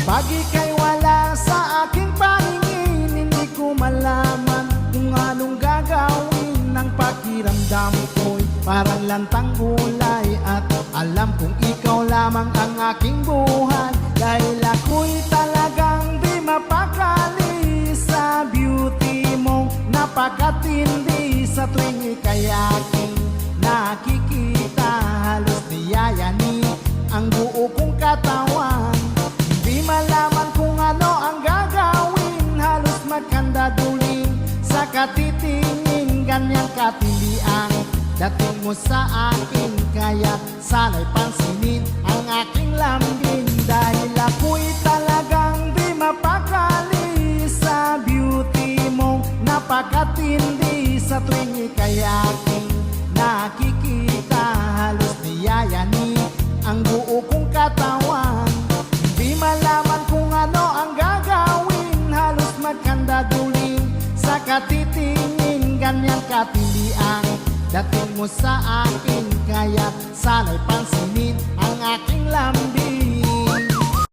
Kapag ika'y wala sa aking paningin, hindi ko malaman kung anong gagawin. Ang pakiramdam ko'y parang lantang gulay, at alam kong ikaw lamang ang aking buhay. Dahil ako'y talagang di mapakali sa beauty mong napakatindi. Sa tuwing ika'y aking nakikita, halos niyayani ang buo kong katawan. Di malaman kung ano ang gagawin, halos magkandaduling sa katitingin. Ganyang katindi ang dating mo sa akin, kaya sana'y pansinin ang aking lambing. Dahil ako'y talagang di mapakali sa beauty mong napakatindi. Sa tuwing ika'y aking nakikita, halos niyayani ang buo kong katawan. Di malaman kung ano ang gagawin, halos magkandaduling sa katitingin. Ganyang katindi ang dating mo sa akin, kaya sana'y pansinin ang aking laman.